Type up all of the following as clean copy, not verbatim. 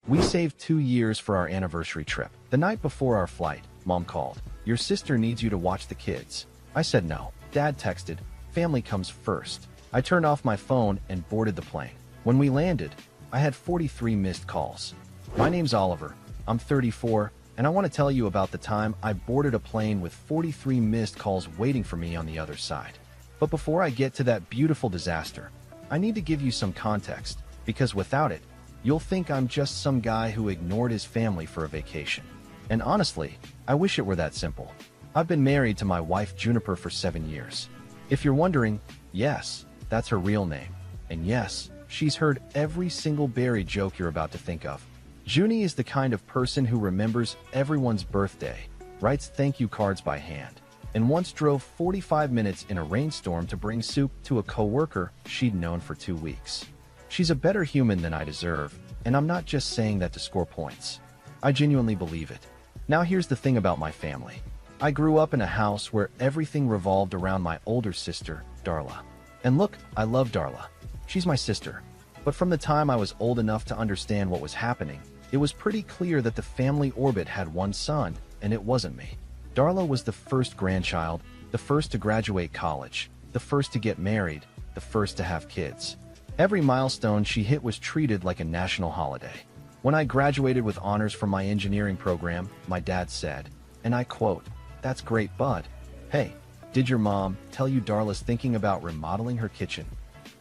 We saved 2 years for our anniversary trip. The night before our flight, Mom called. "Your sister needs you to watch the kids." I said no. Dad texted, "Family comes first." I turned off my phone and boarded the plane. When we landed, I had 43 missed calls. My name's Oliver. I'm 34, and I want to tell you about the time I boarded a plane with 43 missed calls waiting for me on the other side. But before I get to that beautiful disaster, I need to give you some context, because without it, you'll think I'm just some guy who ignored his family for a vacation. And honestly, I wish it were that simple. I've been married to my wife Juniper for 7 years. If you're wondering, yes, that's her real name. And yes, she's heard every single Barry joke you're about to think of. Junie is the kind of person who remembers everyone's birthday, writes thank you cards by hand, and once drove 45 minutes in a rainstorm to bring soup to a coworker she'd known for 2 weeks. She's a better human than I deserve, and I'm not just saying that to score points. I genuinely believe it. Now here's the thing about my family. I grew up in a house where everything revolved around my older sister, Darla. And look, I love Darla. She's my sister. But from the time I was old enough to understand what was happening, it was pretty clear that the family orbit had one son, and it wasn't me. Darla was the first grandchild, the first to graduate college, the first to get married, the first to have kids. Every milestone she hit was treated like a national holiday. When I graduated with honors from my engineering program, my dad said, and I quote, "That's great, bud. Hey, did your mom tell you Darla's thinking about remodeling her kitchen?"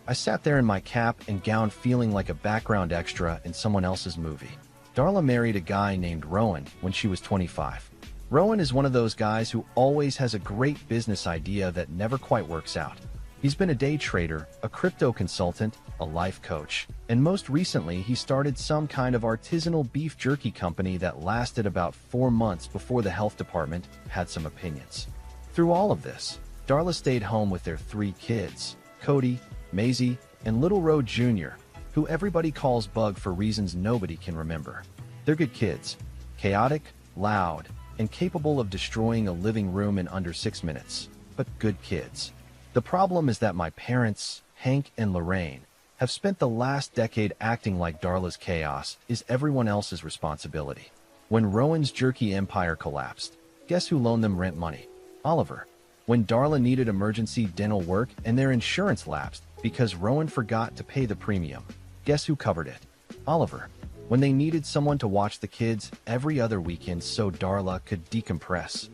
I sat there in my cap and gown feeling like a background extra in someone else's movie. Darla married a guy named Rowan when she was 25. Rowan is one of those guys who always has a great business idea that never quite works out. He's been a day trader, a crypto consultant, a life coach, and most recently he started some kind of artisanal beef jerky company that lasted about 4 months before the health department had some opinions. Through all of this, Darla stayed home with their 3 kids, Cody, Maisie, and Little Ro Jr., who everybody calls Bug for reasons nobody can remember. They're good kids, chaotic, loud, and capable of destroying a living room in under 6 minutes, but good kids. The problem is that my parents, Hank and Lorraine, have spent the last decade acting like Darla's chaos is everyone else's responsibility. When Rowan's jerky empire collapsed, guess who loaned them rent money? Oliver. When Darla needed emergency dental work and their insurance lapsed because Rowan forgot to pay the premium, guess who covered it? Oliver. When they needed someone to watch the kids every other weekend so Darla could decompress,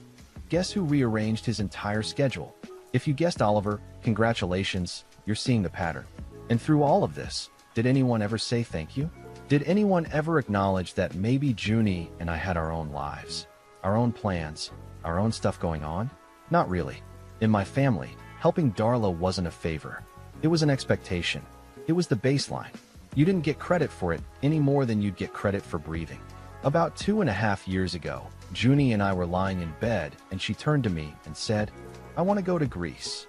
guess who rearranged his entire schedule? If you guessed Oliver, congratulations, you're seeing the pattern. And through all of this, did anyone ever say thank you? Did anyone ever acknowledge that maybe Junie and I had our own lives, our own plans, our own stuff going on? Not really. In my family, helping Darla wasn't a favor. It was an expectation. It was the baseline. You didn't get credit for it any more than you'd get credit for breathing. About 2.5 years ago, Junie and I were lying in bed and she turned to me and said, "I want to go to Greece."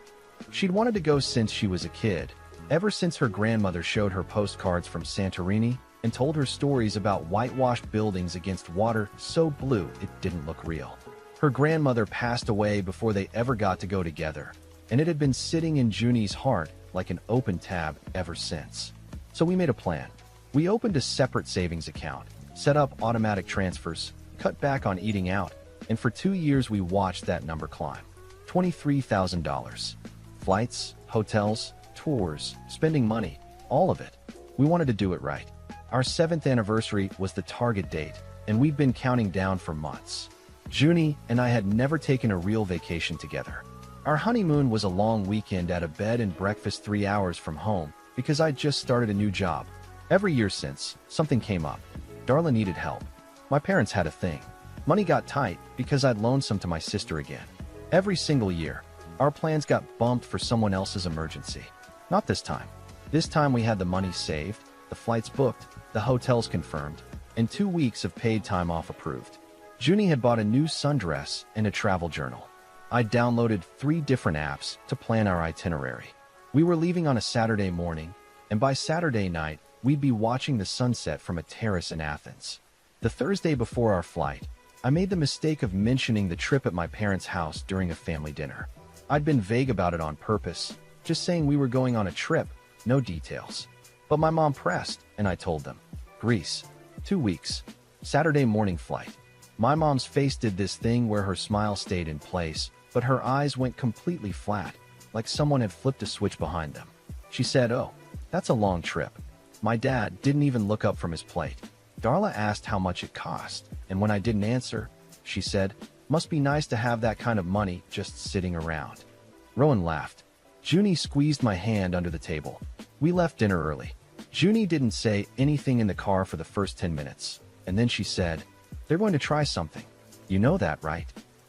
She'd wanted to go since she was a kid, ever since her grandmother showed her postcards from Santorini and told her stories about whitewashed buildings against water so blue it didn't look real. Her grandmother passed away before they ever got to go together, and it had been sitting in Junie's heart like an open tab ever since. So we made a plan. We opened a separate savings account, set up automatic transfers, cut back on eating out, and for 2 years we watched that number climb. $23,000. Flights, hotels, tours, spending money, all of it. We wanted to do it right. Our 7th anniversary was the target date, and we'd been counting down for months. Junie and I had never taken a real vacation together. Our honeymoon was a long weekend at a bed and breakfast 3 hours from home because I'd just started a new job. Every year since, something came up. Darla needed help. My parents had a thing. Money got tight because I'd loaned some to my sister again. Every single year, our plans got bumped for someone else's emergency. Not this time. This time we had the money saved, the flights booked, the hotels confirmed, and 2 weeks of paid time off approved. Junie had bought a new sundress and a travel journal. I downloaded 3 different apps to plan our itinerary. We were leaving on a Saturday morning, and by Saturday night, we'd be watching the sunset from a terrace in Athens. The Thursday before our flight, I made the mistake of mentioning the trip at my parents' house during a family dinner. I'd been vague about it on purpose, just saying we were going on a trip, no details. But my mom pressed, and I told them, "Greece." 2 weeks. Saturday morning flight. My mom's face did this thing where her smile stayed in place, but her eyes went completely flat, like someone had flipped a switch behind them. She said, "Oh, that's a long trip." My dad didn't even look up from his plate. Darla asked how much it cost, and when I didn't answer, she said, "Must be nice to have that kind of money just sitting around." Rowan laughed. Junie squeezed my hand under the table. We left dinner early. Junie didn't say anything in the car for the first 10 minutes, and then she said, "They're going to try something. You know that, right?"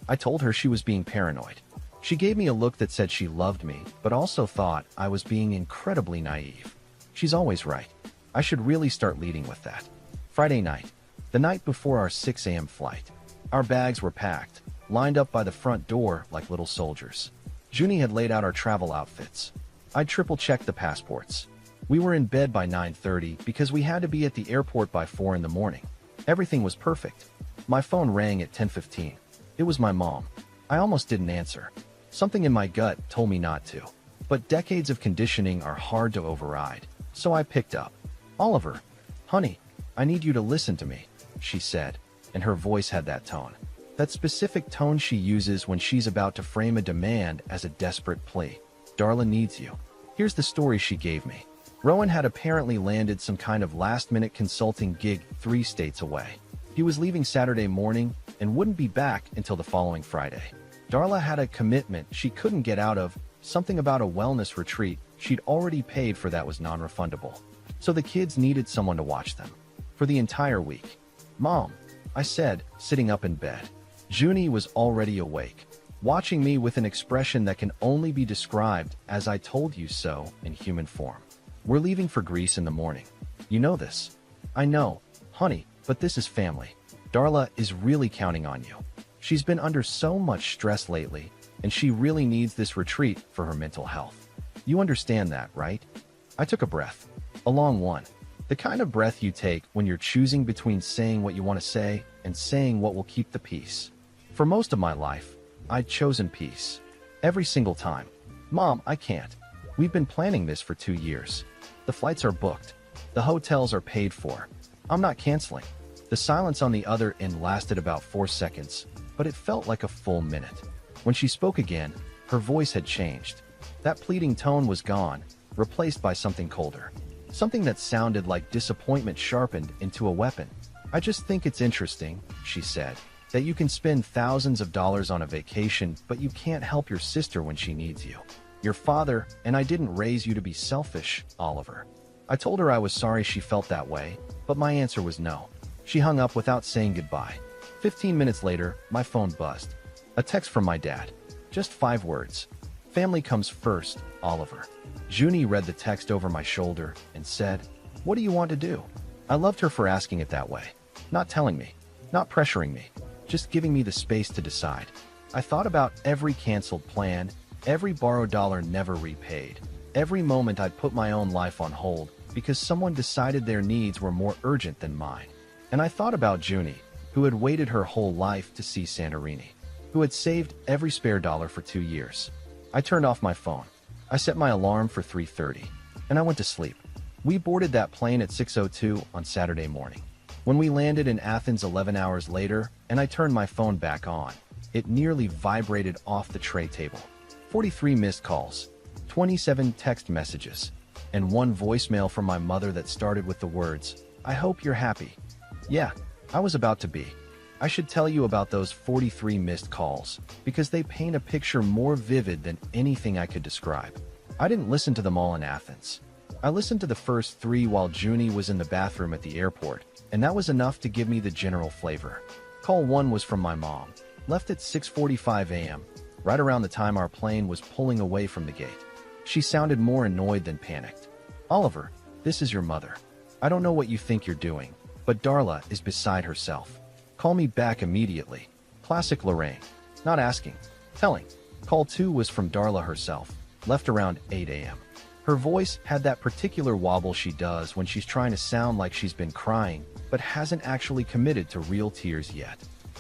I told her she was being paranoid. She gave me a look that said she loved me, but also thought I was being incredibly naive. She's always right. I should really start leading with that. Friday night, the night before our 6 a.m. flight. Our bags were packed, lined up by the front door like little soldiers. Junie had laid out our travel outfits. I'd triple-checked the passports. We were in bed by 9:30 because we had to be at the airport by 4 in the morning. Everything was perfect. My phone rang at 10:15. It was my mom. I almost didn't answer. Something in my gut told me not to. But decades of conditioning are hard to override, so I picked up. "Oliver, honey, I need you to listen to me," she said, and her voice had that tone. That specific tone she uses when she's about to frame a demand as a desperate plea. "Darla needs you." Here's the story she gave me. Rowan had apparently landed some kind of last-minute consulting gig 3 states away. He was leaving Saturday morning and wouldn't be back until the following Friday. Darla had a commitment she couldn't get out of, something about a wellness retreat she'd already paid for that was non-refundable. So the kids needed someone to watch them for the entire week. "Mom," I said, sitting up in bed. Junie was already awake, watching me with an expression that can only be described as "I told you so" in human form. "We're leaving for Greece in the morning. You know this." "I know, honey, but this is family. Darla is really counting on you. She's been under so much stress lately, and she really needs this retreat for her mental health. You understand that, right?" I took a breath. A long one. The kind of breath you take when you're choosing between saying what you want to say and saying what will keep the peace. For most of my life, I'd chosen peace. Every single time. "Mom, I can't. We've been planning this for 2 years. The flights are booked. The hotels are paid for. I'm not canceling." The silence on the other end lasted about 4 seconds, but it felt like a full minute. When she spoke again, her voice had changed. That pleading tone was gone, replaced by something colder. Something that sounded like disappointment sharpened into a weapon. "I just think it's interesting," she said, "that you can spend thousands of dollars on a vacation, but you can't help your sister when she needs you. Your father and I didn't raise you to be selfish, Oliver." I told her I was sorry she felt that way, but my answer was no. She hung up without saying goodbye. 15 minutes later, my phone buzzed. A text from my dad. Just 5 words. "Family comes first, Oliver." Junie read the text over my shoulder and said, "What do you want to do?" I loved her for asking it that way. Not telling me, not pressuring me, just giving me the space to decide. I thought about every canceled plan, every borrowed dollar never repaid, every moment I'd put my own life on hold because someone decided their needs were more urgent than mine. And I thought about Junie, who had waited her whole life to see Santorini, who had saved every spare dollar for 2 years. I turned off my phone. I set my alarm for 3:30, and I went to sleep. We boarded that plane at 6:02 on Saturday morning. When we landed in Athens 11 hours later, and I turned my phone back on, it nearly vibrated off the tray table. 43 missed calls, 27 text messages, and 1 voicemail from my mother that started with the words, "I hope you're happy." Yeah, I was about to be. I should tell you about those 43 missed calls, because they paint a picture more vivid than anything I could describe. I didn't listen to them all in Athens. I listened to the first 3 while Junie was in the bathroom at the airport, and that was enough to give me the general flavor. Call 1 was from my mom, left at 6:45 a.m., right around the time our plane was pulling away from the gate. She sounded more annoyed than panicked. "Oliver, this is your mother. I don't know what you think you're doing, but Darla is beside herself. Call me back immediately." Classic Lorraine. Not asking, telling. Call 2 was from Darla herself, left around 8 a.m. Her voice had that particular wobble she does when she's trying to sound like she's been crying, but hasn't actually committed to real tears yet.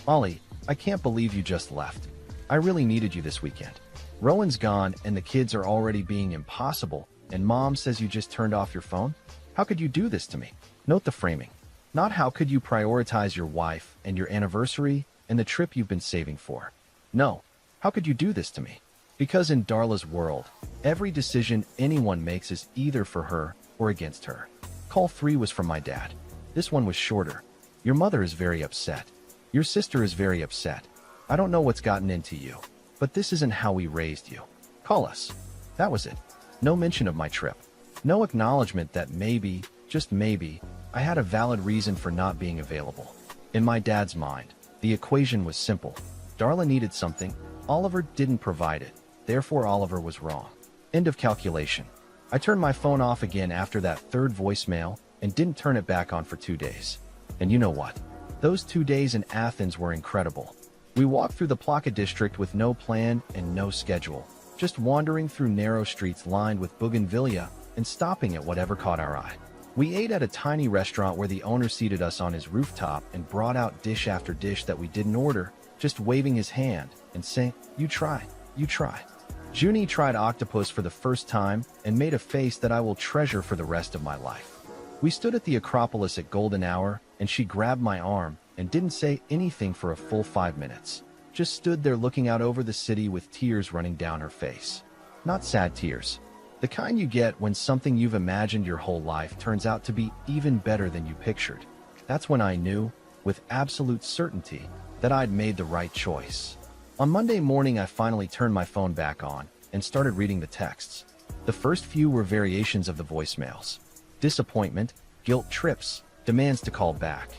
"Ollie, I can't believe you just left. I really needed you this weekend. Rowan's gone and the kids are already being impossible, and Mom says you just turned off your phone? How could you do this to me?" Note the framing. Not how could you prioritize your wife and your anniversary and the trip you've been saving for. No, how could you do this to me? Because in Darla's world, every decision anyone makes is either for her or against her. Call 3 was from my dad. This one was shorter. Your mother is very upset. Your sister is very upset. I don't know what's gotten into you, but this isn't how we raised you. Call us. That was it. No mention of my trip. No acknowledgement that maybe, just maybe, I had a valid reason for not being available. In my dad's mind, the equation was simple. Darla needed something. Oliver didn't provide it. Therefore, Oliver was wrong. End of calculation. I turned my phone off again after that third voicemail and didn't turn it back on for 2 days. And you know what? Those 2 days in Athens were incredible. We walked through the Plaka district with no plan and no schedule, just wandering through narrow streets lined with bougainvillea and stopping at whatever caught our eye. We ate at a tiny restaurant where the owner seated us on his rooftop and brought out dish after dish that we didn't order, just waving his hand and saying, "You try, you try." Junie tried octopus for the first time and made a face that I will treasure for the rest of my life. We stood at the Acropolis at golden hour, and she grabbed my arm and didn't say anything for a full 5 minutes. Just stood there looking out over the city with tears running down her face. Not sad tears. The kind you get when something you've imagined your whole life turns out to be even better than you pictured. That's when I knew, with absolute certainty, that I'd made the right choice. On Monday morning, I finally turned my phone back on and started reading the texts. The first few were variations of the voicemails. Disappointment, guilt trips, demands to call back.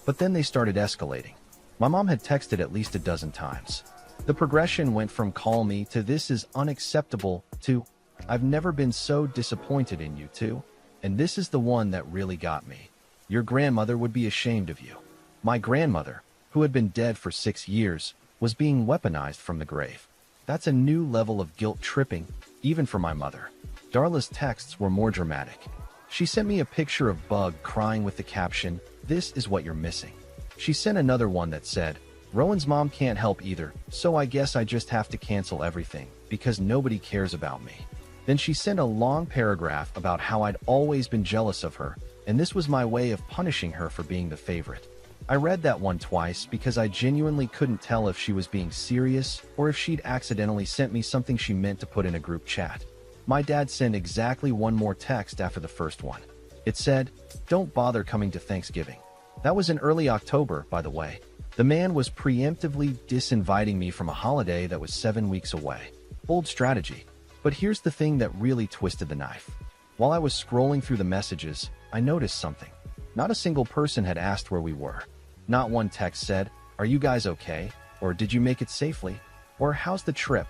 But then they started escalating. My mom had texted at least a dozen times. The progression went from "call me" to "this is unacceptable" to "I've never been so disappointed in you" to "and this is the one that really got me. Your grandmother would be ashamed of you." My grandmother, who had been dead for 6 years, was being weaponized from the grave. That's a new level of guilt tripping, even for my mother. Darla's texts were more dramatic. She sent me a picture of Bug crying with the caption, "This is what you're missing." She sent another one that said, "Rowan's mom can't help either, so I guess I just have to cancel everything, because nobody cares about me." Then she sent a long paragraph about how I'd always been jealous of her, and this was my way of punishing her for being the favorite. I read that one twice because I genuinely couldn't tell if she was being serious or if she'd accidentally sent me something she meant to put in a group chat. My dad sent exactly one more text after the first one. It said, "Don't bother coming to Thanksgiving." That was in early October, by the way. The man was preemptively disinviting me from a holiday that was 7 weeks away. Bold strategy. But here's the thing that really twisted the knife. While I was scrolling through the messages, I noticed something. Not a single person had asked where we were. Not one text said, "Are you guys okay?" Or "Did you make it safely?" Or "How's the trip?"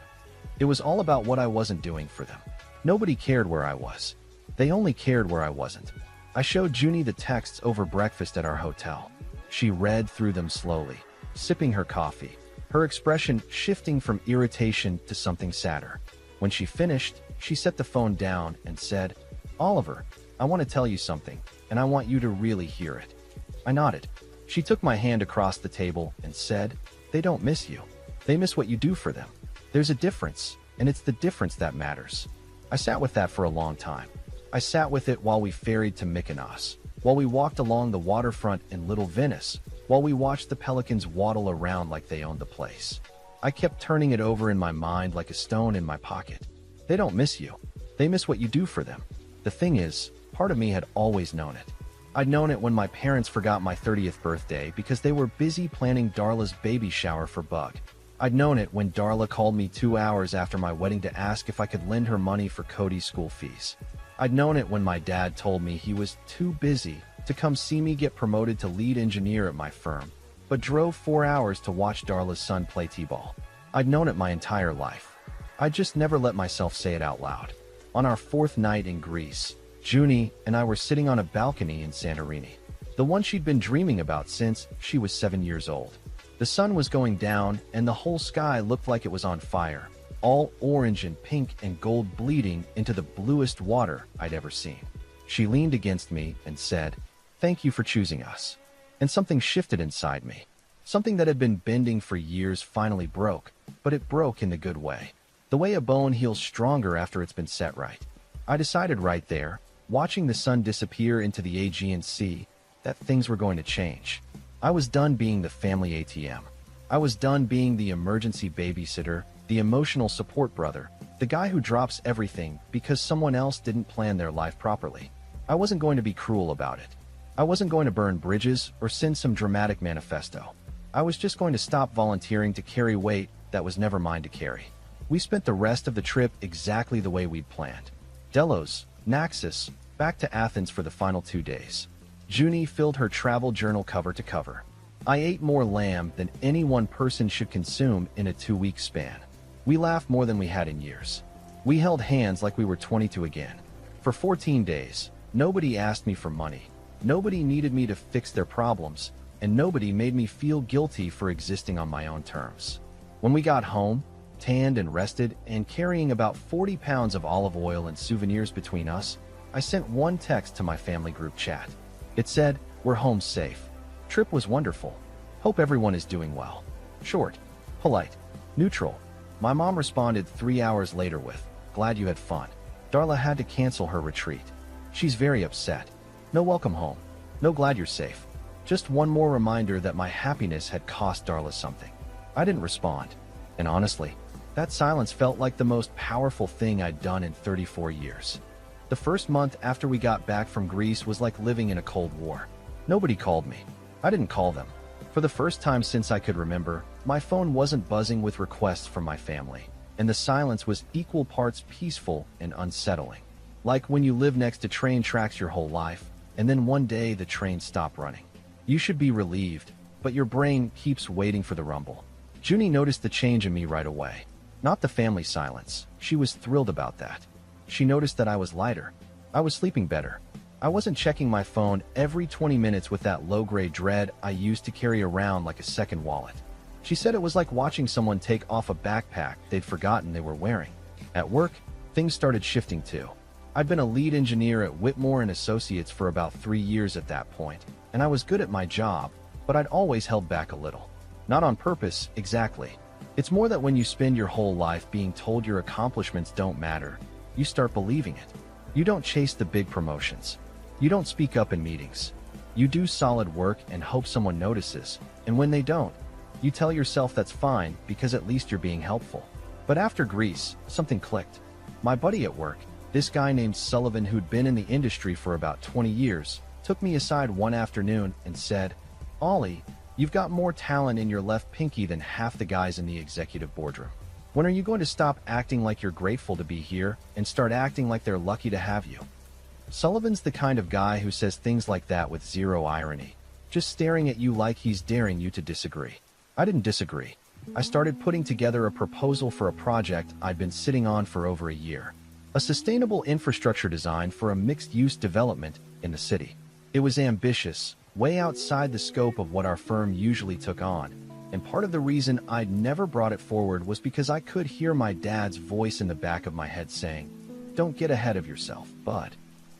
It was all about what I wasn't doing for them. Nobody cared where I was. They only cared where I wasn't. I showed Junie the texts over breakfast at our hotel. She read through them slowly, sipping her coffee, her expression shifting from irritation to something sadder. When she finished, she set the phone down and said, "Oliver, I want to tell you something, and I want you to really hear it." I nodded. She took my hand across the table and said, "They don't miss you. They miss what you do for them. There's a difference, and it's the difference that matters." I sat with that for a long time. I sat with it while we ferried to Mykonos, while we walked along the waterfront in Little Venice, while we watched the pelicans waddle around like they owned the place. I kept turning it over in my mind like a stone in my pocket. They don't miss you. They miss what you do for them. The thing is, part of me had always known it. I'd known it when my parents forgot my 30th birthday because they were busy planning Darla's baby shower for Bug. I'd known it when Darla called me 2 hours after my wedding to ask if I could lend her money for Cody's school fees. I'd known it when my dad told me he was too busy to come see me get promoted to lead engineer at my firm, but drove 4 hours to watch Darla's son play t-ball. I'd known it my entire life. I just never let myself say it out loud. On our 4th night in Greece, Junie and I were sitting on a balcony in Santorini, the one she'd been dreaming about since she was 7 years old. The sun was going down and the whole sky looked like it was on fire, all orange and pink and gold bleeding into the bluest water I'd ever seen. She leaned against me and said, "Thank you for choosing us." And something shifted inside me. Something that had been bending for years finally broke, but it broke in the good way. The way a bone heals stronger after it's been set right. I decided right there, watching the sun disappear into the Aegean Sea, that things were going to change. I was done being the family ATM. I was done being the emergency babysitter, the emotional support brother, the guy who drops everything because someone else didn't plan their life properly. I wasn't going to be cruel about it. I wasn't going to burn bridges or send some dramatic manifesto. I was just going to stop volunteering to carry weight that was never mine to carry. We spent the rest of the trip exactly the way we'd planned. Delos, Naxos, back to Athens for the final 2 days. Junie filled her travel journal cover to cover. I ate more lamb than any one person should consume in a 2-week span. We laughed more than we had in years. We held hands like we were 22 again. For 14 days, nobody asked me for money. Nobody needed me to fix their problems, and nobody made me feel guilty for existing on my own terms. When we got home, tanned and rested, and carrying about 40 pounds of olive oil and souvenirs between us, I sent one text to my family group chat. It said, "We're home safe. Trip was wonderful. Hope everyone is doing well." Short, polite, neutral. My mom responded 3 hours later with, "Glad you had fun. Darla had to cancel her retreat. She's very upset. No welcome home. No glad you're safe." Just one more reminder that my happiness had cost Darla something. I didn't respond. And honestly, that silence felt like the most powerful thing I'd done in 34 years. The first month after we got back from Greece was like living in a Cold War. Nobody called me. I didn't call them. For the first time since I could remember, my phone wasn't buzzing with requests from my family, and the silence was equal parts peaceful and unsettling. Like when you live next to train tracks your whole life, and then one day the trains stop running. You should be relieved, but your brain keeps waiting for the rumble. Junie noticed the change in me right away. Not the family silence. She was thrilled about that. She noticed that I was lighter. I was sleeping better. I wasn't checking my phone every 20 minutes with that low-grade dread I used to carry around like a second wallet. She said it was like watching someone take off a backpack they'd forgotten they were wearing. At work, things started shifting too. I'd been a lead engineer at Whitmore and Associates for about 3 years at that point, and I was good at my job, but I'd always held back a little. Not on purpose, exactly. It's more that when you spend your whole life being told your accomplishments don't matter, you start believing it. You don't chase the big promotions. You don't speak up in meetings. You do solid work and hope someone notices, and when they don't, you tell yourself that's fine because at least you're being helpful. But after Greece, something clicked. My buddy at work, this guy named Sullivan who'd been in the industry for about 20 years, took me aside one afternoon and said, "Ollie, you've got more talent in your left pinky than half the guys in the executive boardroom. When are you going to stop acting like you're grateful to be here and start acting like they're lucky to have you?" Sullivan's the kind of guy who says things like that with zero irony, just staring at you like he's daring you to disagree. I didn't disagree. I started putting together a proposal for a project I'd been sitting on for over a year. A sustainable infrastructure design for a mixed-use development in the city. It was ambitious, way outside the scope of what our firm usually took on, and part of the reason I'd never brought it forward was because I could hear my dad's voice in the back of my head saying, "Don't get ahead of yourself, bud."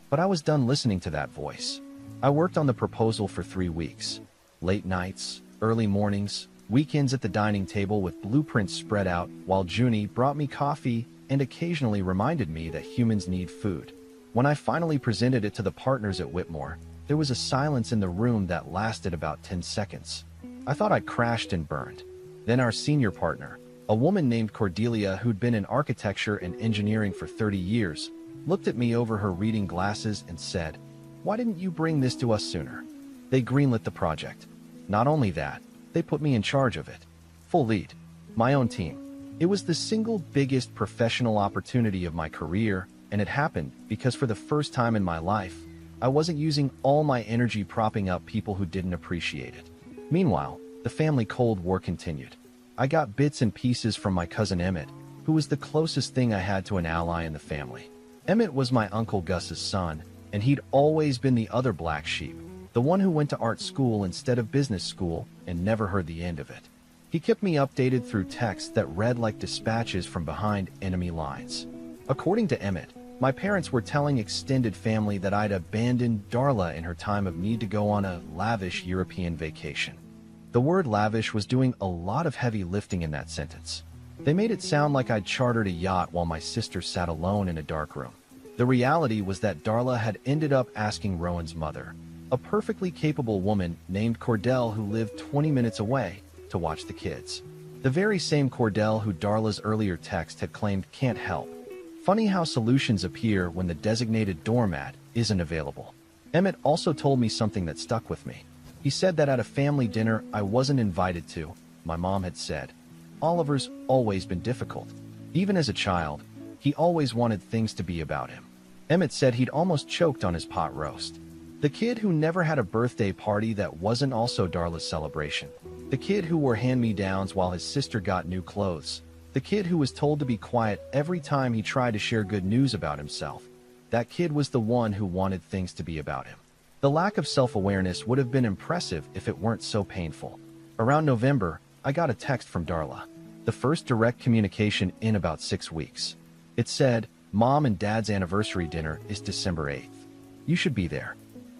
But I was done listening to that voice. I worked on the proposal for 3 weeks. Late nights, early mornings, weekends at the dining table with blueprints spread out while Junie brought me coffee and occasionally reminded me that humans need food. When I finally presented it to the partners at Whitmore, there was a silence in the room that lasted about 10 seconds. I thought I'd crashed and burned. Then our senior partner, a woman named Cordelia who'd been in architecture and engineering for 30 years, looked at me over her reading glasses and said, "Why didn't you bring this to us sooner?" They greenlit the project. Not only that, they put me in charge of it. Full lead. My own team. It was the single biggest professional opportunity of my career, and it happened because for the first time in my life, I wasn't using all my energy propping up people who didn't appreciate it. Meanwhile, the family Cold War continued. I got bits and pieces from my cousin Emmett, who was the closest thing I had to an ally in the family. Emmett was my Uncle Gus's son, and he'd always been the other black sheep, the one who went to art school instead of business school and never heard the end of it. He kept me updated through texts that read like dispatches from behind enemy lines. According to Emmett, my parents were telling extended family that I'd abandoned Darla in her time of need to go on a lavish European vacation. The word lavish was doing a lot of heavy lifting in that sentence. They made it sound like I'd chartered a yacht while my sister sat alone in a dark room. The reality was that Darla had ended up asking Rowan's mother, a perfectly capable woman named Cordell who lived 20 minutes away to watch the kids. The very same Cordell who Darla's earlier text had claimed can't help. Funny how solutions appear when the designated doormat isn't available. Emmett also told me something that stuck with me. He said that at a family dinner I wasn't invited to, my mom had said, Oliver's always been difficult. Even as a child, he always wanted things to be about him. Emmett said he'd almost choked on his pot roast. The kid who never had a birthday party that wasn't also Darla's celebration. The kid who wore hand-me-downs while his sister got new clothes. The kid who was told to be quiet every time he tried to share good news about himself. That kid was the one who wanted things to be about him. The lack of self-awareness would have been impressive if it weren't so painful. Around November, I got a text from Darla. The first direct communication in about 6 weeks. It said, Mom and Dad's anniversary dinner is December 8th. You should be there.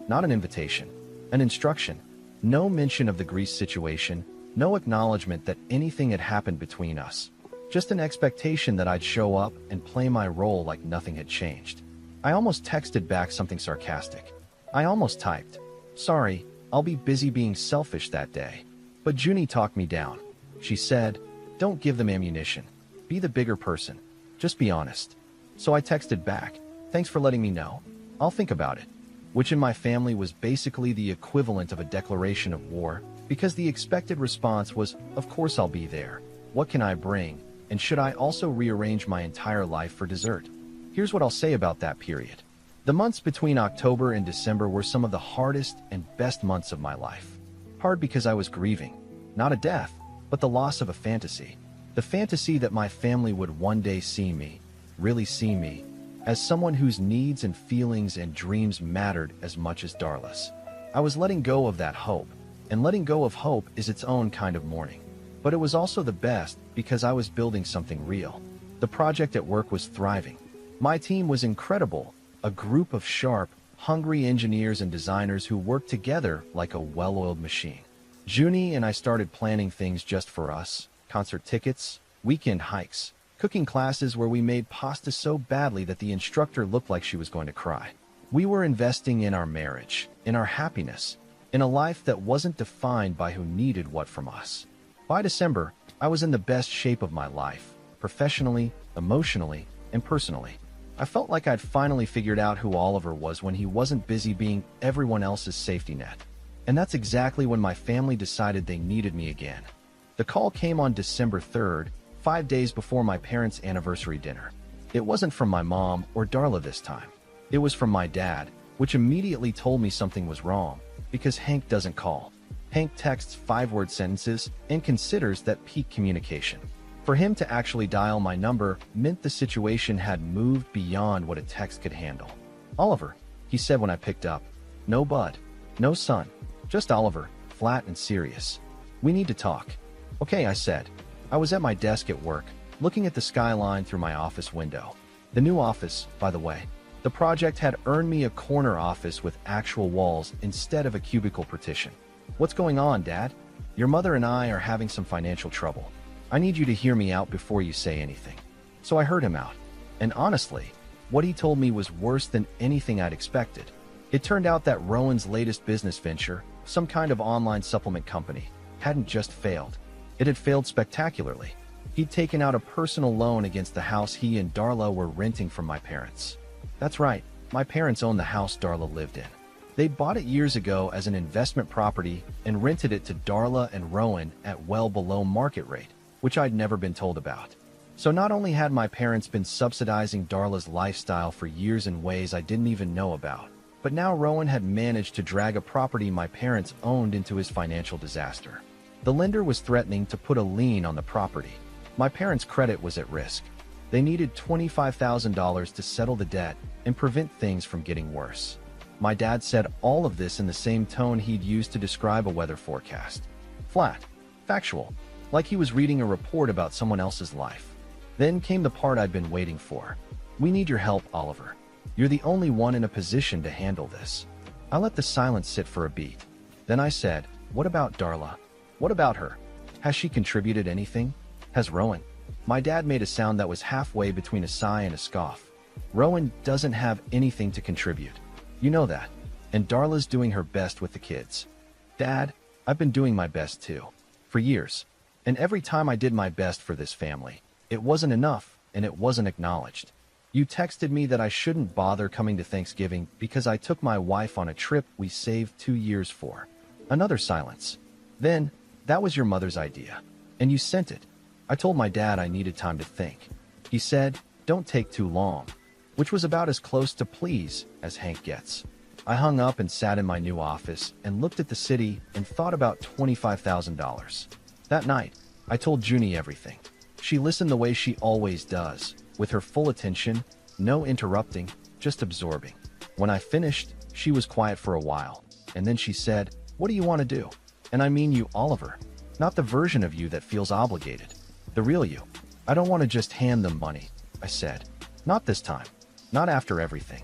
Not an invitation. An instruction. No mention of the Greece situation. No acknowledgement that anything had happened between us. Just an expectation that I'd show up and play my role like nothing had changed. I almost texted back something sarcastic. I almost typed, sorry, I'll be busy being selfish that day. But Junie talked me down. She said, don't give them ammunition. Be the bigger person. Just be honest. So I texted back, thanks for letting me know. I'll think about it. Which in my family was basically the equivalent of a declaration of war, because the expected response was, of course I'll be there. What can I bring? And should I also rearrange my entire life for dessert? Here's what I'll say about that period. The months between October and December were some of the hardest and best months of my life. Hard because I was grieving. Not a death, but the loss of a fantasy. The fantasy that my family would one day see me, really see me, as someone whose needs and feelings and dreams mattered as much as Darla's. I was letting go of that hope, and letting go of hope is its own kind of mourning. But it was also the best because I was building something real. The project at work was thriving. My team was incredible, a group of sharp, hungry engineers and designers who worked together like a well-oiled machine. Junie and I started planning things just for us, concert tickets, weekend hikes, cooking classes where we made pasta so badly that the instructor looked like she was going to cry. We were investing in our marriage, in our happiness, in a life that wasn't defined by who needed what from us. By December, I was in the best shape of my life, professionally, emotionally, and personally. I felt like I'd finally figured out who Oliver was when he wasn't busy being everyone else's safety net. And that's exactly when my family decided they needed me again. The call came on December 3rd, 5 days before my parents' anniversary dinner. It wasn't from my mom or Darla this time. It was from my dad, which immediately told me something was wrong, because Hank doesn't call. Hank texts 5-word sentences and considers that peak communication. For him to actually dial my number meant the situation had moved beyond what a text could handle. Oliver, he said when I picked up. No Bud. No son. Just Oliver, flat and serious. We need to talk. Okay, I said. I was at my desk at work, looking at the skyline through my office window. The new office, by the way. The project had earned me a corner office with actual walls instead of a cubicle partition. What's going on, Dad? Your mother and I are having some financial trouble. I need you to hear me out before you say anything. So I heard him out. And honestly, what he told me was worse than anything I'd expected. It turned out that Rowan's latest business venture, some kind of online supplement company, hadn't just failed. It had failed spectacularly. He'd taken out a personal loan against the house he and Darla were renting from my parents. That's right, my parents owned the house Darla lived in. They bought it years ago as an investment property and rented it to Darla and Rowan at well below market rate, which I'd never been told about. So not only had my parents been subsidizing Darla's lifestyle for years in ways I didn't even know about, but now Rowan had managed to drag a property my parents owned into his financial disaster. The lender was threatening to put a lien on the property. My parents' credit was at risk. They needed $25,000 to settle the debt and prevent things from getting worse. My dad said all of this in the same tone he'd used to describe a weather forecast. Flat, factual, like he was reading a report about someone else's life. Then came the part I'd been waiting for. We need your help, Oliver. You're the only one in a position to handle this. I let the silence sit for a beat. Then I said, what about Darla? What about her? Has she contributed anything? Has Rowan? My dad made a sound that was halfway between a sigh and a scoff. Rowan doesn't have anything to contribute. You know that. And Darla's doing her best with the kids. Dad, I've been doing my best too. For years. And every time I did my best for this family, it wasn't enough and it wasn't acknowledged. You texted me that I shouldn't bother coming to Thanksgiving because I took my wife on a trip we saved 2 years for. Another silence. Then, that was your mother's idea. And you sent it. I told my dad I needed time to think. He said, don't take too long. Which was about as close to please as Hank gets. I hung up and sat in my new office and looked at the city and thought about $25,000. That night, I told Junie everything. She listened the way she always does, with her full attention, no interrupting, just absorbing. When I finished, she was quiet for a while, and then she said, what do you want to do? And I mean you, Oliver. Not the version of you that feels obligated. The real you. I don't want to just hand them money, I said. Not this time. Not after everything.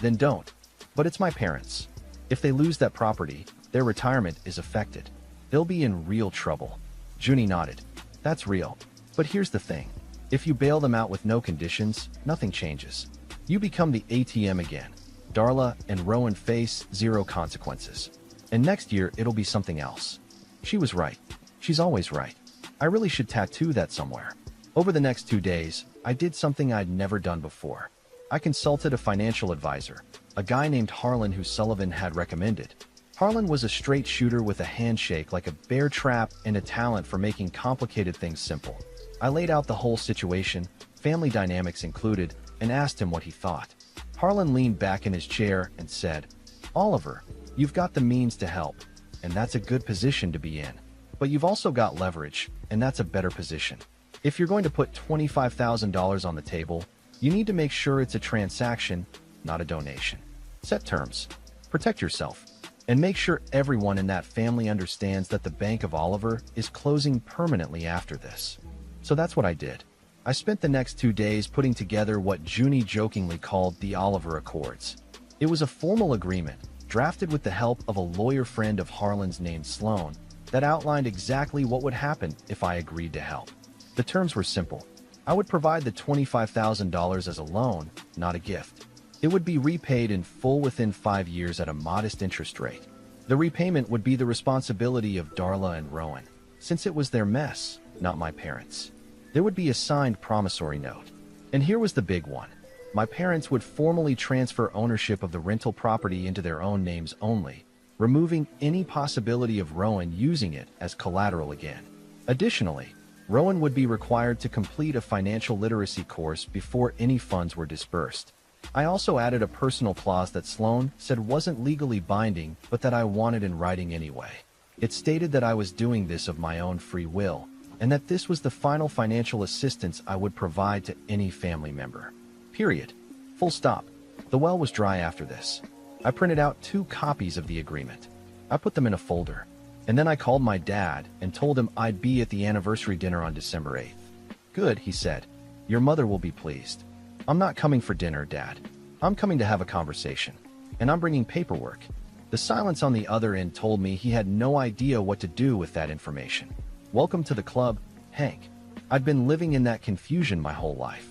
Then don't. But it's my parents. If they lose that property, their retirement is affected. They'll be in real trouble. Junie nodded. That's real. But here's the thing. If you bail them out with no conditions, nothing changes. You become the ATM again. Darla and Rowan face 0 consequences. And next year, it'll be something else. She was right. She's always right. I really should tattoo that somewhere. Over the next 2 days, I did something I'd never done before. I consulted a financial advisor, a guy named Harlan who Sullivan had recommended. Harlan was a straight shooter with a handshake like a bear trap and a talent for making complicated things simple. I laid out the whole situation, family dynamics included, and asked him what he thought. Harlan leaned back in his chair and said, Oliver, you've got the means to help, and that's a good position to be in. But you've also got leverage, and that's a better position. If you're going to put $25,000 on the table, you need to make sure it's a transaction, not a donation. Set terms. Protect yourself. And make sure everyone in that family understands that the Bank of Oliver is closing permanently after this. So that's what I did. I spent the next 2 days putting together what Junie jokingly called the Oliver Accords. It was a formal agreement, drafted with the help of a lawyer friend of Harlan's named Sloan, that outlined exactly what would happen if I agreed to help. The terms were simple. I would provide the $25,000 as a loan, not a gift. It would be repaid in full within 5 years at a modest interest rate. The repayment would be the responsibility of Darla and Rowan, since it was their mess, not my parents'. There would be a signed promissory note. And here was the big one. My parents would formally transfer ownership of the rental property into their own names only, removing any possibility of Rowan using it as collateral again. Additionally, Rowan would be required to complete a financial literacy course before any funds were disbursed. I also added a personal clause that Sloan said wasn't legally binding, but that I wanted in writing anyway. It stated that I was doing this of my own free will, and that this was the final financial assistance I would provide to any family member. Period. Full stop. The well was dry after this. I printed out 2 copies of the agreement. I put them in a folder. And then I called my dad and told him I'd be at the anniversary dinner on December 8th. Good, he said. Your mother will be pleased. I'm not coming for dinner, Dad. I'm coming to have a conversation. And I'm bringing paperwork. The silence on the other end told me he had no idea what to do with that information. Welcome to the club, Hank. I'd been living in that confusion my whole life.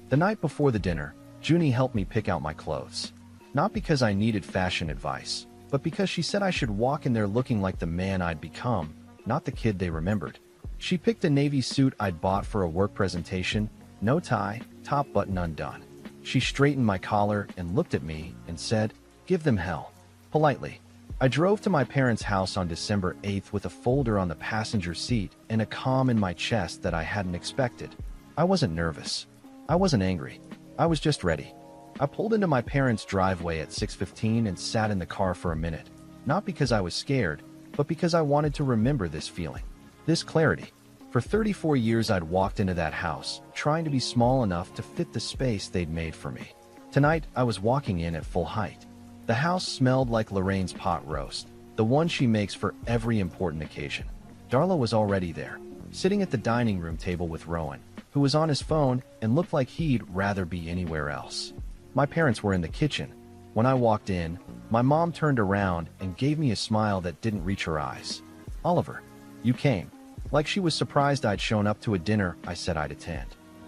The night before the dinner, Junie helped me pick out my clothes. Not because I needed fashion advice, but because she said I should walk in there looking like the man I'd become, not the kid they remembered. She picked a navy suit I'd bought for a work presentation, no tie, top button undone. She straightened my collar and looked at me and said, "Give them hell." Politely. I drove to my parents' house on December 8th with a folder on the passenger seat and a calm in my chest that I hadn't expected. I wasn't nervous. I wasn't angry. I was just ready. I pulled into my parents' driveway at 6:15 and sat in the car for a minute, not because I was scared, but because I wanted to remember this feeling, this clarity. For 34 years I'd walked into that house, trying to be small enough to fit the space they'd made for me. Tonight, I was walking in at full height. The house smelled like Lorraine's pot roast, the one she makes for every important occasion. Darla was already there, sitting at the dining room table with Rowan, who was on his phone and looked like he'd rather be anywhere else. My parents were in the kitchen. When I walked in, my mom turned around and gave me a smile that didn't reach her eyes. "Oliver, you came." Like she was surprised I'd shown up to a dinner I said I'd attend.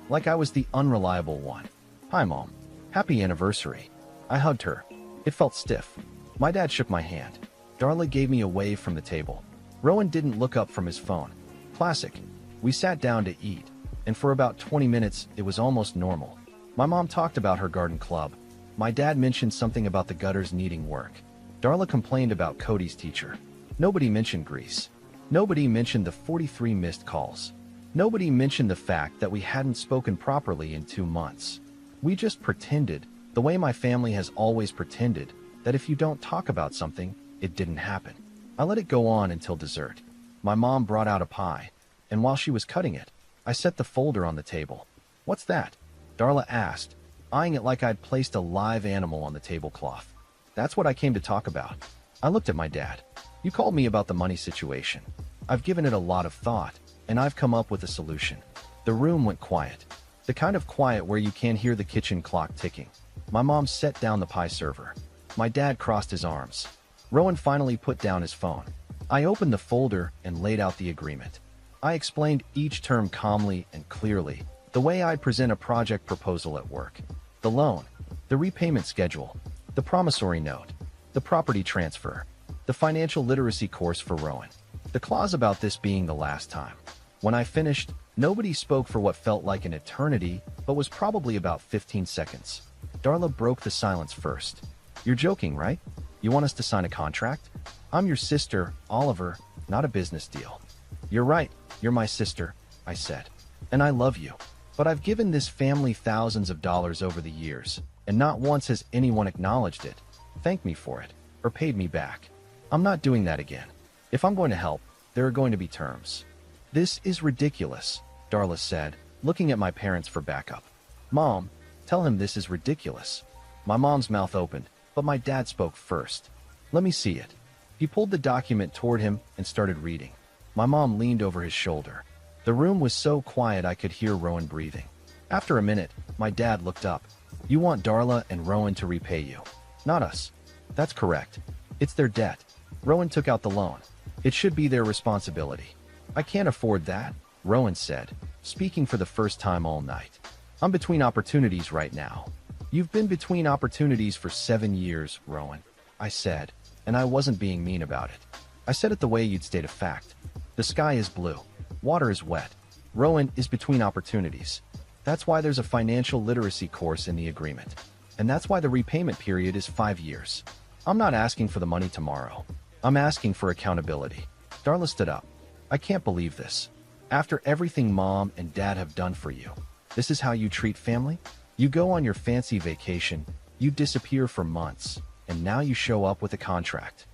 Like I was the unreliable one. "Hi, Mom. Happy anniversary." I hugged her. It felt stiff. My dad shook my hand. Darla gave me a wave from the table. Rowan didn't look up from his phone. Classic. We sat down to eat, and for about 20 minutes, it was almost normal. My mom talked about her garden club. My dad mentioned something about the gutters needing work. Darla complained about Cody's teacher. Nobody mentioned Greece. Nobody mentioned the 43 missed calls. Nobody mentioned the fact that we hadn't spoken properly in 2 months. We just pretended, the way my family has always pretended, that if you don't talk about something, it didn't happen. I let it go on until dessert. My mom brought out a pie, and while she was cutting it, I set the folder on the table. "What's that?" Darla asked, eyeing it like I'd placed a live animal on the tablecloth. "That's what I came to talk about." I looked at my dad. "You called me about the money situation. I've given it a lot of thought, and I've come up with a solution." The room went quiet. The kind of quiet where you can't hear the kitchen clock ticking. My mom set down the pie server. My dad crossed his arms. Rowan finally put down his phone. I opened the folder and laid out the agreement. I explained each term calmly and clearly, the way I'd present a project proposal at work. The loan, the repayment schedule, the promissory note, the property transfer, the financial literacy course for Rowan. The clause about this being the last time. When I finished, nobody spoke for what felt like an eternity, but was probably about 15 seconds. Darla broke the silence first. "You're joking, right? You want us to sign a contract? I'm your sister, Oliver, not a business deal." "You're right, you're my sister," I said. "And I love you. But I've given this family thousands of dollars over the years, and not once has anyone acknowledged it, thanked me for it, or paid me back. I'm not doing that again. If I'm going to help, there are going to be terms." "This is ridiculous," Darla said, looking at my parents for backup. "Mom, tell him this is ridiculous." My mom's mouth opened, but my dad spoke first. "Let me see it." He pulled the document toward him and started reading. My mom leaned over his shoulder. The room was so quiet I could hear Rowan breathing. After a minute, my dad looked up. "You want Darla and Rowan to repay you, not us." "That's correct. It's their debt. Rowan took out the loan. It should be their responsibility." "I can't afford that," Rowan said, speaking for the first time all night. "I'm between opportunities right now." "You've been between opportunities for 7 years, Rowan," I said, and I wasn't being mean about it. I said it the way you'd state a fact. The sky is blue. Water is wet. Rowan is between opportunities. That's why there's a financial literacy course in the agreement. And that's why the repayment period is 5 years. I'm not asking for the money tomorrow. I'm asking for accountability. Darla stood up. "I can't believe this. After everything Mom and Dad have done for you, this is how you treat family? You go on your fancy vacation, you disappear for months, and now you show up with a contract."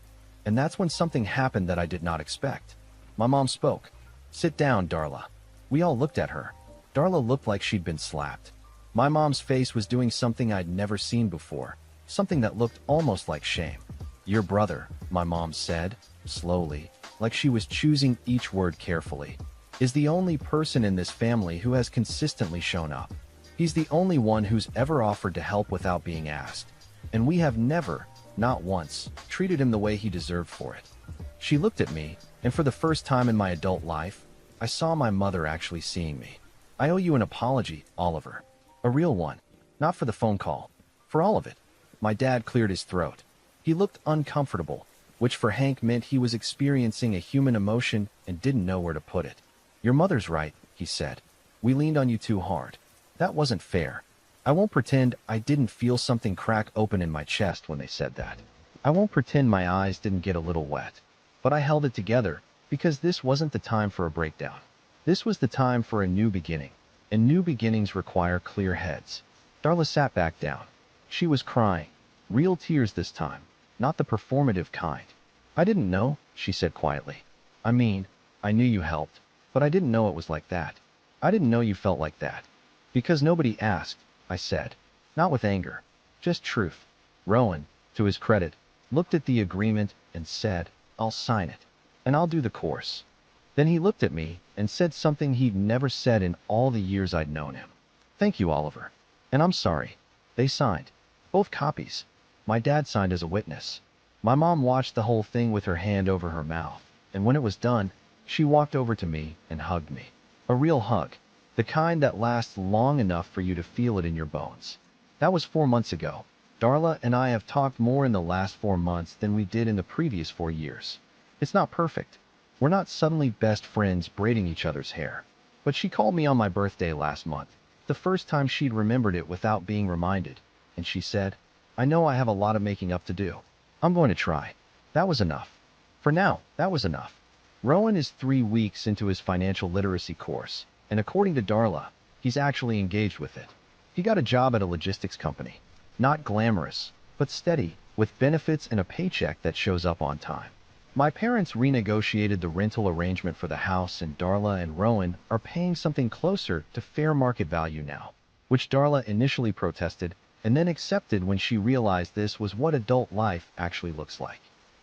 And that's when something happened that I did not expect. My mom spoke. "Sit down, Darla." We all looked at her. Darla looked like she'd been slapped. My mom's face was doing something I'd never seen before, something that looked almost like shame. "Your brother," my mom said, slowly, like she was choosing each word carefully, "is the only person in this family who has consistently shown up. He's the only one who's ever offered to help without being asked. And we have never, not once, treated him the way he deserved for it." She looked at me, and for the first time in my adult life, I saw my mother actually seeing me. "I owe you an apology, Oliver. A real one. Not for the phone call. For all of it." My dad cleared his throat. He looked uncomfortable, which for Hank meant he was experiencing a human emotion and didn't know where to put it. "Your mother's right," he said. "We leaned on you too hard. That wasn't fair. I won't pretend I didn't feel something crack open in my chest when they said that. I won't pretend my eyes didn't get a little wet. But I held it together, because this wasn't the time for a breakdown. This was the time for a new beginning, and new beginnings require clear heads." Darla sat back down. She was crying. Real tears this time, not the performative kind. "I didn't know," she said quietly. "I mean, I knew you helped, but I didn't know it was like that. I didn't know you felt like that." "Because nobody asked," I said. Not with anger, just truth. Rowan, to his credit, looked at the agreement and said, "I'll sign it. And I'll do the course." Then he looked at me and said something he'd never said in all the years I'd known him. "Thank you, Oliver. And I'm sorry." They signed. Both copies. My dad signed as a witness. My mom watched the whole thing with her hand over her mouth, and when it was done, she walked over to me and hugged me. A real hug. The kind that lasts long enough for you to feel it in your bones. That was 4 months ago. Darla and I have talked more in the last 4 months than we did in the previous 4 years. It's not perfect. We're not suddenly best friends braiding each other's hair. But she called me on my birthday last month, the first time she'd remembered it without being reminded, and she said, "I know I have a lot of making up to do. I'm going to try." That was enough. For now, that was enough. Rowan is 3 weeks into his financial literacy course, and according to Darla, he's actually engaged with it. He got a job at a logistics company. Not glamorous, but steady, with benefits and a paycheck that shows up on time. My parents renegotiated the rental arrangement for the house, and Darla and Rowan are paying something closer to fair market value now, which Darla initially protested and then accepted when she realized this was what adult life actually looks like.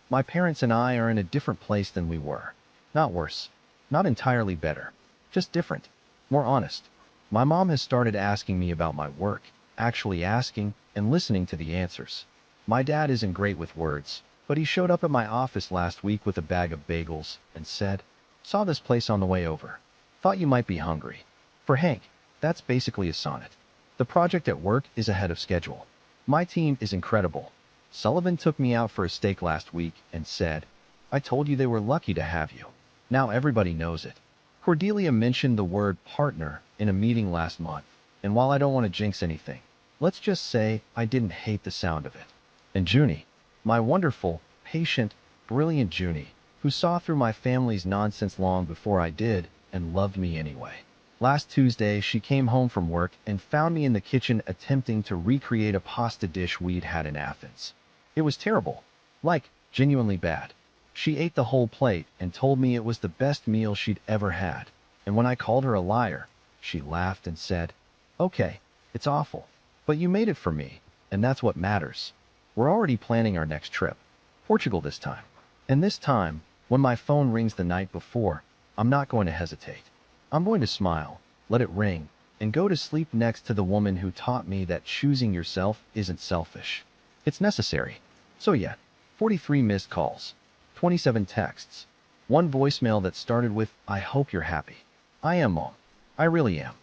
My parents and I are in a different place than we were. Not worse. Not entirely better. Just different. More honest. My mom has started asking me about my work, actually asking and listening to the answers. My dad isn't great with words, but he showed up at my office last week with a bag of bagels and said, "Saw this place on the way over. Thought you might be hungry." For Hank, that's basically a sonnet. The project at work is ahead of schedule. My team is incredible. Sullivan took me out for a steak last week and said, "I told you they were lucky to have you." Now everybody knows it. Cordelia mentioned the word partner in a meeting last month, and while I don't want to jinx anything, let's just say I didn't hate the sound of it. And Junie, my wonderful, patient, brilliant Junie, who saw through my family's nonsense long before I did and loved me anyway. Last Tuesday, she came home from work and found me in the kitchen attempting to recreate a pasta dish we'd had in Athens. It was terrible. Like, genuinely bad. She ate the whole plate and told me it was the best meal she'd ever had. And when I called her a liar, she laughed and said, "Okay, it's awful, but you made it for me, and that's what matters." We're already planning our next trip. Portugal this time. And this time, when my phone rings the night before, I'm not going to hesitate. I'm going to smile, let it ring, and go to sleep next to the woman who taught me that choosing yourself isn't selfish. It's necessary. So yeah, 43 missed calls, 27 texts, 1 voicemail that started with, "I hope you're happy." I am, Mom. I really am.